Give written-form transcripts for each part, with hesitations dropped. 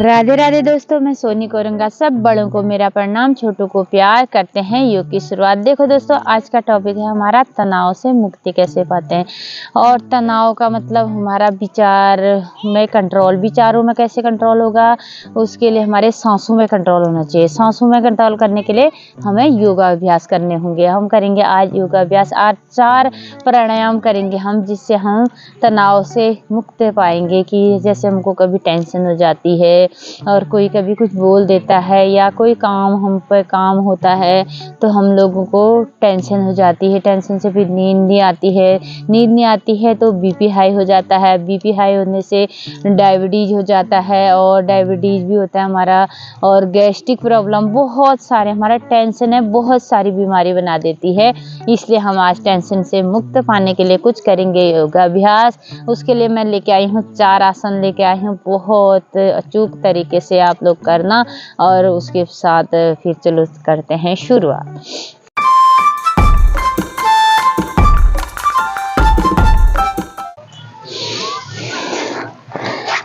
राधे राधे दोस्तों, मैं सोनी कोरंगा। सब बड़ों को मेरा प्रणाम, छोटों को प्यार। करते हैं योग की शुरुआत। देखो दोस्तों, आज का टॉपिक है हमारा तनाव से मुक्ति कैसे पाते हैं। और तनाव का मतलब हमारा विचार में कंट्रोल, विचारों में कैसे कंट्रोल होगा, उसके लिए हमारे सांसों में कंट्रोल होना चाहिए। सांसों में कंट्रोल करने के लिए हमें योगाभ्यास करने होंगे। हम करेंगे आज योगाभ्यास। आज 4 प्राणायाम करेंगे हम, जिससे हम तनाव से मुक्त पाएंगे। कि जैसे हमको कभी टेंशन हो जाती है और कोई कभी कुछ बोल देता है या कोई काम हम पर काम होता है तो हम लोगों को टेंशन हो जाती है। टेंशन से फिर नींद नहीं आती है। नींद नहीं आती है तो बीपी हाई हो जाता है। बीपी हाई होने से डायबिटीज हो जाता है, और डायबिटीज भी होता है हमारा, और गैस्ट्रिक प्रॉब्लम, बहुत सारे हमारा टेंशन है बहुत सारी बीमारी बना देती है। इसलिए हम आज टेंशन से मुक्त पाने के लिए कुछ करेंगे योगाभ्यास। उसके लिए मैं लेके आई हूँ 4 आसन लेके आई हूँ। बहुत अचूक तरीके से आप लोग करना, और उसके साथ फिर चलो करते हैं शुरुआत।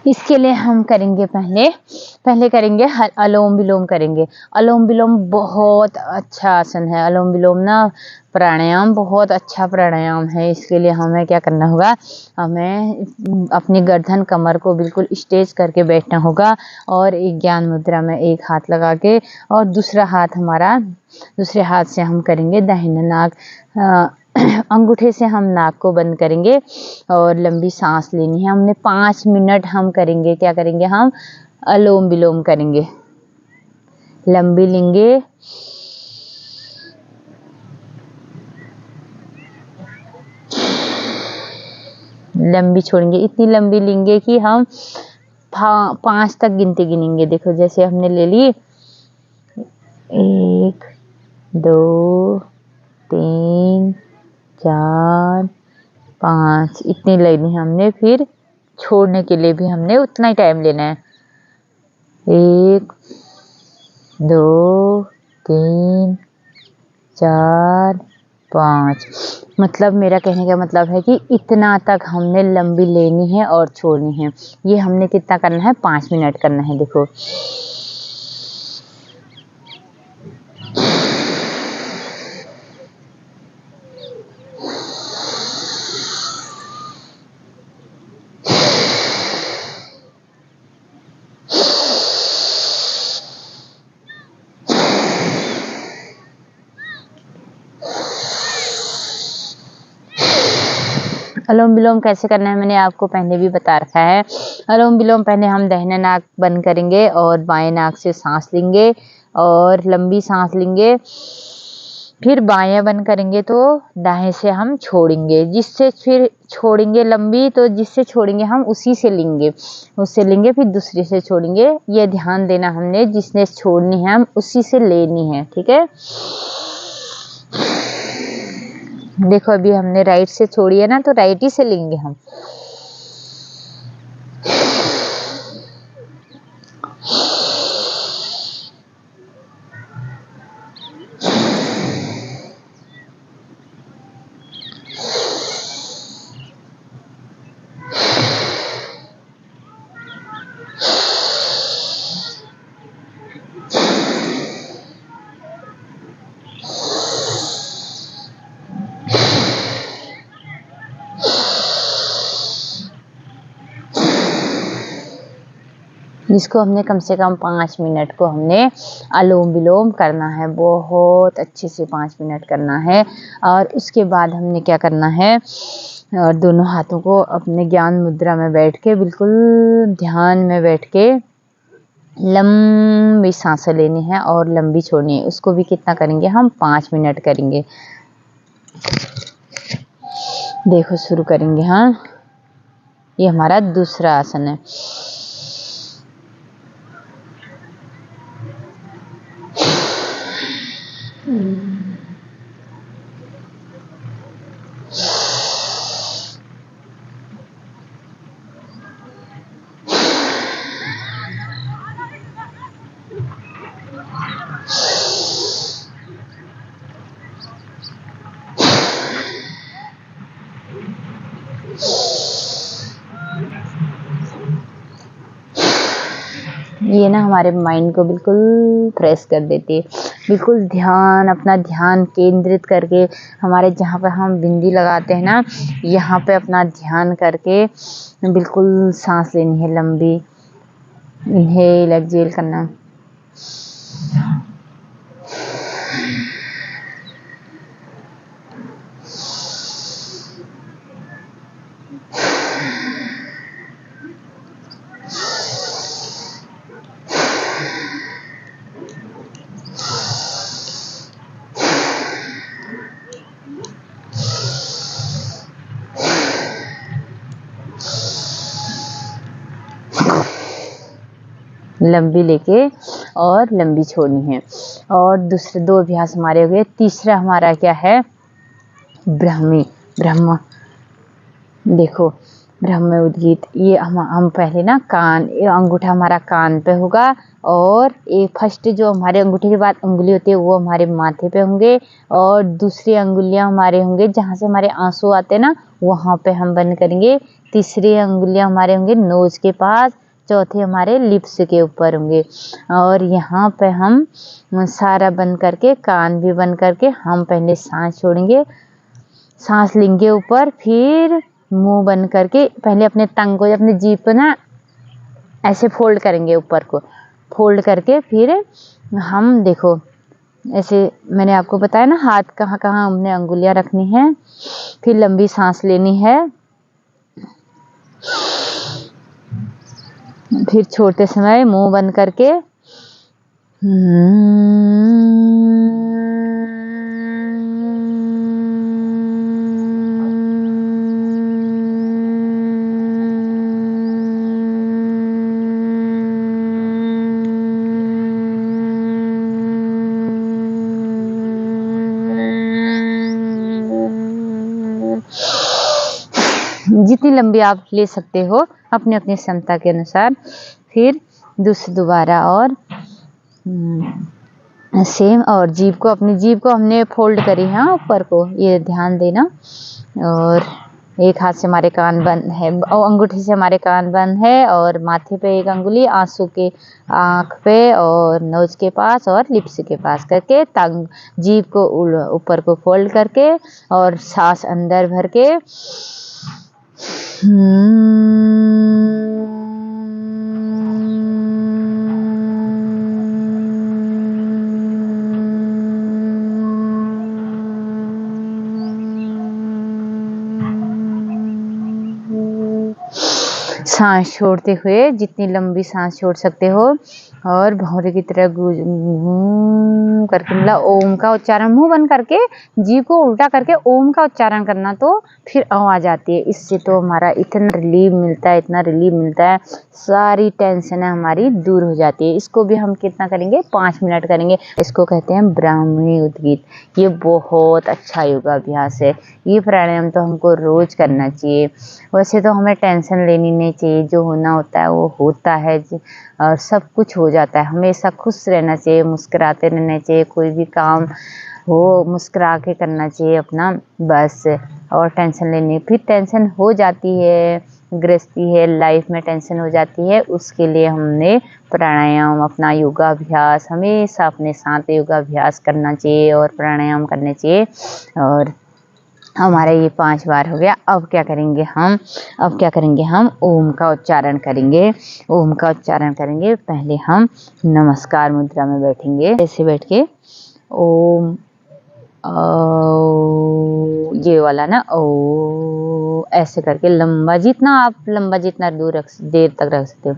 इसके लिए हम करेंगे पहले करेंगे अनुलोम विलोम करेंगे। अनुलोम विलोम बहुत अच्छा आसन है। अनुलोम विलोम ना प्राणायाम बहुत अच्छा प्राणायाम है। इसके लिए हमें क्या करना होगा, हमें अपनी गर्दन कमर को बिल्कुल स्ट्रेच करके बैठना होगा, और एक ज्ञान मुद्रा में एक हाथ लगा के, और दूसरे हाथ से हम करेंगे दाहिना नाक, अंगूठे से हम नाक को बंद करेंगे और लंबी सांस लेनी है हमने। 5 मिनट हम करेंगे। क्या करेंगे हम? अनुलोम विलोम करेंगे। लंबी लेंगे, लंबी छोड़ेंगे। इतनी लंबी लेंगे कि हम 5 तक गिनती गिनेंगे। देखो जैसे हमने ले ली 1 2 3 4 5, इतनी लेनी है हमने। फिर छोड़ने के लिए भी हमने उतना ही टाइम लेना है। 1 2 3 4 5। मतलब मेरा कहने का मतलब है कि इतना तक हमने लंबी लेनी है और छोड़नी है। ये हमने कितना करना है? 5 मिनट करना है। देखो अनुलोम विलोम कैसे करना है मैंने आपको पहले भी बता रखा है। अनुलोम विलोम पहले हम दाहिना नाक बंद करेंगे और बाएं नाक से सांस लेंगे और लंबी सांस लेंगे। फिर बाएं बंद करेंगे तो दाएं से हम छोड़ेंगे। जिससे फिर छोड़ेंगे लंबी, तो जिससे छोड़ेंगे हम उसी से लेंगे, उससे लेंगे फिर दूसरे से छोड़ेंगे। ये ध्यान देना, हमने जिसने छोड़नी है हम उसी से लेनी है। ठीक है। देखो अभी हमने राइट से छोड़ी है ना, तो राइट ही से लेंगे हम। इसको हमने कम से कम 5 मिनट को हमने अनुलोम विलोम करना है। बहुत अच्छे से 5 मिनट करना है। और उसके बाद हमने क्या करना है, और दोनों हाथों को अपने ज्ञान मुद्रा में बैठ के, बिल्कुल ध्यान में बैठ के लंबी सांसें लेनी है और लंबी छोड़नी है। उसको भी कितना करेंगे हम? 5 मिनट करेंगे। देखो शुरू करेंगे। हाँ, ये हमारा दूसरा आसन है। ये ना हमारे माइंड को बिल्कुल फ्रेश कर देती है। बिल्कुल ध्यान, अपना ध्यान केंद्रित करके हमारे जहाँ पे हम बिंदी लगाते हैं ना, यहाँ पे अपना ध्यान करके बिल्कुल सांस लेनी है लंबी। इनहेल एक्सहेल करना। लंबी लेके और लंबी छोड़नी है। और दूसरे 2 अभ्यास हमारे हो गए। तीसरा हमारा क्या है, ब्राह्मी ब्रह्म। देखो ब्रह्म उद्गीत, ये हम पहले ना कान, ये अंगूठा हमारा कान पे होगा और एक फर्स्ट जो हमारे अंगूठे के बाद उंगली होती है वो हमारे माथे पे होंगे और दूसरी अंगुलियां हमारे होंगे जहाँ से हमारे आंसू आते हैं ना, वहाँ पे हम बंद करेंगे। तीसरी अंगुलियां हमारे होंगे नोज के पास, चौथे हमारे लिप्स के ऊपर होंगे। और यहाँ पे हम सारा बंद करके, कान भी बंद करके हम पहले सांस छोड़ेंगे, सांस लेंगे ऊपर, फिर मुंह बंद करके पहले अपने टंग को, अपने जीभ को ना ऐसे फोल्ड करेंगे, ऊपर को फोल्ड करके फिर हम देखो ऐसे मैंने आपको बताया ना हाथ कहाँ कहाँ हमने अंगुलियां रखनी है। फिर लंबी सांस लेनी है, फिर छोड़ते समय मुंह बंद करके जितनी लंबी आप ले सकते हो अपने अपनी क्षमता के अनुसार। फिर दोबारा और सेम, और जीभ को, अपनी जीभ को हमने फोल्ड करी है ऊपर को, ये ध्यान देना। और एक हाथ से हमारे कान बंद है और अंगूठे से हमारे कान बंद है और माथे पे एक अंगुली, आंसू के आँख पे और नोज के पास और लिप्स के पास करके टंग, जीभ को ऊपर को फोल्ड करके और सांस अंदर भर के सांस छोड़ते हुए जितनी लंबी सांस छोड़ सकते हो और भौरे की तरह करके मतलब ओम का उच्चारण, मुंह बंद करके जीभ को उल्टा करके ओम का उच्चारण करना, तो फिर आवाज आती है। इससे तो हमारा इतना रिलीफ मिलता है, इतना रिलीफ मिलता है, सारी टेंशन हमारी दूर हो जाती है। इसको भी हम कितना करेंगे, 5 मिनट करेंगे। इसको कहते हैं ब्राह्मी उद्गीत। ये बहुत अच्छा योगाभ्यास है। ये प्राणायाम तो हमको रोज करना चाहिए। वैसे तो हमें टेंशन लेनी नहीं चाहिए, जो होना होता है वो होता है और सब कुछ हो जाता है। हमेशा खुश रहना चाहिए, मुस्कुराते रहना चाहिए, कोई भी काम हो मुस्कुरा के करना चाहिए अपना, बस। और टेंशन लेनी, फिर टेंशन हो जाती है, गृहस्थी है, लाइफ में टेंशन हो जाती है, उसके लिए हमने प्राणायाम, अपना योगाभ्यास हमेशा अपने साथ योगाभ्यास करना चाहिए और प्राणायाम करने चाहिए। और हमारा ये 5 बार हो गया। अब क्या करेंगे हम ओम का उच्चारण करेंगे। ओम का उच्चारण करेंगे, पहले हम नमस्कार मुद्रा में बैठेंगे, ऐसे बैठ के ओम, ये वाला ना ओ, ऐसे करके लंबा, जितना आप लंबा, जितना देर तक रख सकते हो।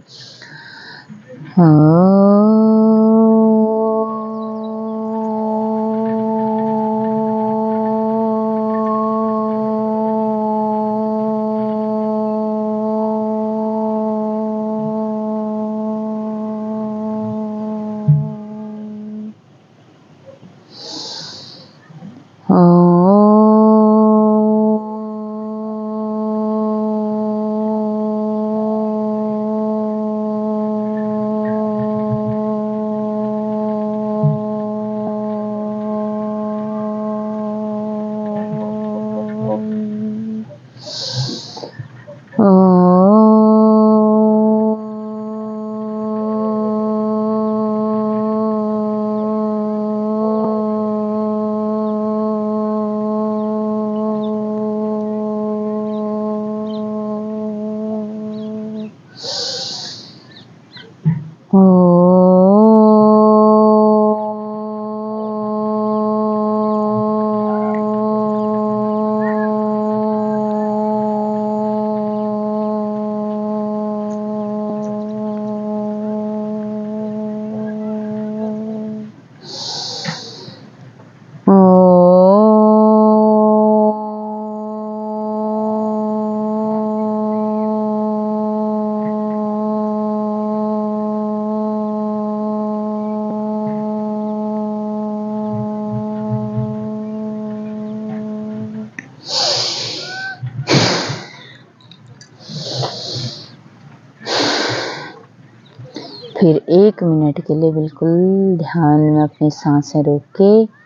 फिर 1 मिनट के लिए बिल्कुल ध्यान में अपनी सांसें रोक के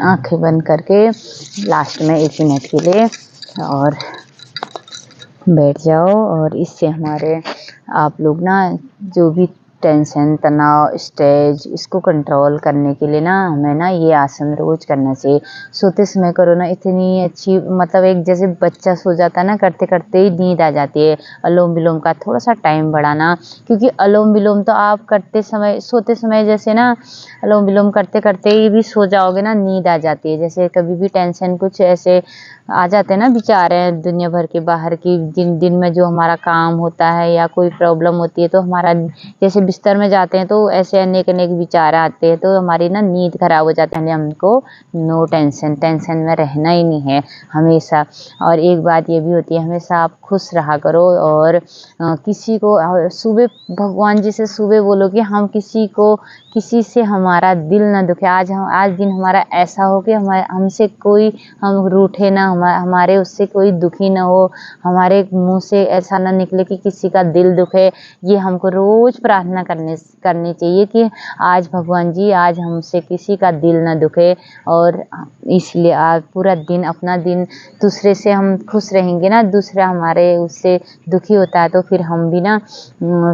आंखें बंद करके लास्ट में 1 मिनट के लिए और बैठ जाओ। और इससे हमारे आप लोग ना जो भी टेंशन, तनाव, स्ट्रेस, इसको कंट्रोल करने के लिए ना हमें ना ये आसन रोज करना चाहिए। सोते समय करो ना, इतनी अच्छी मतलब एक जैसे बच्चा सो जाता है ना, करते करते ही नींद आ जाती है। अनुलोम विलोम का थोड़ा सा टाइम बढ़ाना, क्योंकि अनुलोम विलोम तो आप करते समय सोते समय जैसे ना अनुलोम विलोम करते करते ही भी सो जाओगे ना, नींद आ जाती है। जैसे कभी भी टेंशन कुछ ऐसे आ जाते हैं ना विचार है दुनिया भर के बाहर की, दिन में जो हमारा काम होता है या कोई प्रॉब्लम होती है, तो हमारा जैसे बिस्तर में जाते हैं तो ऐसे अनेक अनेक विचार आते हैं, तो हमारी ना नींद खराब हो जाती है। हमको नो टेंशन में रहना ही नहीं है हमेशा। और एक बात ये भी होती है, हमेशा आप खुश रहा करो। और किसी को सुबह भगवान जी से सुबह बोलो कि हम किसी से हमारा दिल ना दुखे। आज दिन हमारा ऐसा हो कि हमसे कोई हम रूठे ना, हमारे उससे कोई दुखी ना हो, हमारे मुंह से ऐसा ना निकले कि किसी का दिल दुखे। ये हमको रोज प्रार्थना करनी चाहिए कि आज भगवान जी, आज हमसे किसी का दिल ना दुखे। और इसलिए आज पूरा दिन अपना दिन दूसरे से हम खुश रहेंगे ना, दूसरा हमारे उससे दुखी होता है तो फिर हम भी ना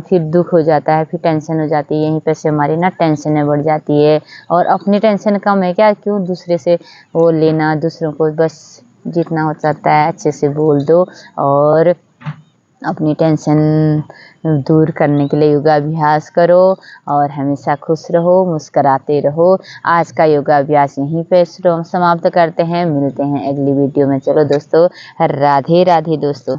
फिर दुख हो जाता है, फिर टेंशन हो जाती है। यहीं पे से हमारी ना टेंशनें बढ़ जाती है। और अपनी टेंशन कम है क्या, क्यों दूसरे से वो लेना। दूसरों को बस जितना हो सकता है अच्छे से बोल दो और अपनी टेंशन दूर करने के लिए योगाभ्यास करो और हमेशा खुश रहो, मुस्कुराते रहो। आज का योगाभ्यास यहीं पे समाप्त करते हैं, मिलते हैं अगली वीडियो में। चलो दोस्तों, राधे राधे दोस्तों।